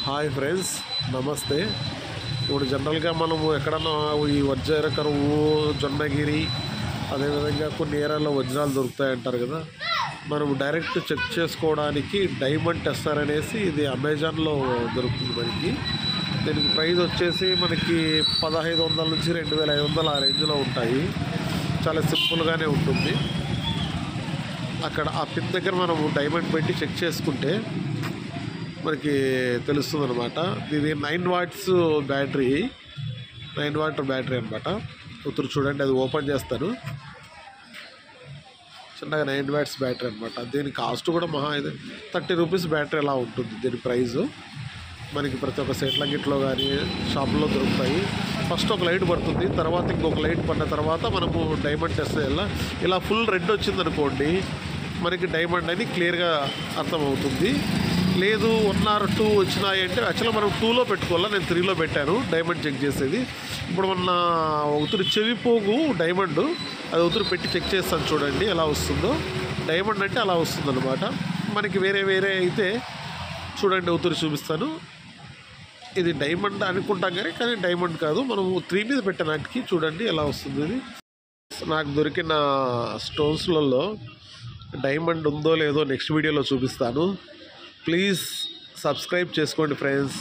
Hi friends, నమస్తే. ఇప్పుడు జనరల్గా మనము ఎక్కడన్నా ఈ వజ్ర కరువు, జొన్నగిరి, అదేవిధంగా కొన్ని ఏరియాల్లో వజ్రాలు దొరుకుతాయంటారు కదా. మనం డైరెక్ట్ చెక్ చేసుకోవడానికి డైమండ్ టెస్టర్ అనేసి ఇది అమెజాన్లో దొరుకుతుంది మనకి. దీనికి ప్రైస్ వచ్చేసి మనకి 1500 నుంచి 2500 ఆ రేంజ్లో ఉంటాయి. చాలా సింపుల్గానే ఉంటుంది. అక్కడ ఆ పిన్ దగ్గర మనం డైమండ్ పెట్టి చెక్ చేసుకుంటే మనకి తెలుస్తుంది అనమాట. ఇది 9 వాట్స్ బ్యాటరీ, 9 వాట్ బ్యాటరీ అనమాట. ఉత్తరు చూడండి, అది ఓపెన్ చేస్తాను. చిన్నగా 9 వాట్స్ బ్యాటరీ అనమాట. దీని కాస్ట్ కూడా మహా ఇది 30 రూపీస్ బ్యాటరీ ఎలా ఉంటుంది. దీని ప్రైజు మనకి ప్రతి ఒక్క సెట్లంగిట్లో కానీ షాపులో దొరుకుతాయి. ఫస్ట్ ఒక లైట్ పడుతుంది, తర్వాత ఇంకొక లైట్ పడిన తర్వాత మనము డైమండ్ టెస్ట్ చేయాలి. ఇలా ఫుల్ రెడ్ వచ్చిందనుకోండి, మనకి డైమండ్ అని క్లియర్గా అర్థమవుతుంది. లేదు 1 or 2 వచ్చినాయి అంటే యాక్చువల్గా మనం 2లో పెట్టుకోవాలా, నేను 3లో పెట్టాను డైమండ్ చెక్ చేసేది. ఇప్పుడు మొన్న ఒకరు చెవి పోగు డైమండ్, అది ఒకరు పెట్టి చెక్ చేస్తాను చూడండి ఎలా వస్తుందో. డైమండ్ అంటే అలా వస్తుంది అనమాట. మనకి వేరే అయితే చూడండి, ఒకరు చూపిస్తాను. ఇది డైమండ్ అనుకుంటాం కానీ డైమండ్ కాదు. మనం 3 మీద పెట్టే నాటికి చూడండి ఎలా వస్తుంది. ఇది నాకు దొరికిన స్టోన్స్లలో డైమండ్ ఉందో లేదో నెక్స్ట్ వీడియోలో చూపిస్తాను. ప్లీజ్ సబ్స్క్రైబ్ చేసుకోండి ఫ్రెండ్స్.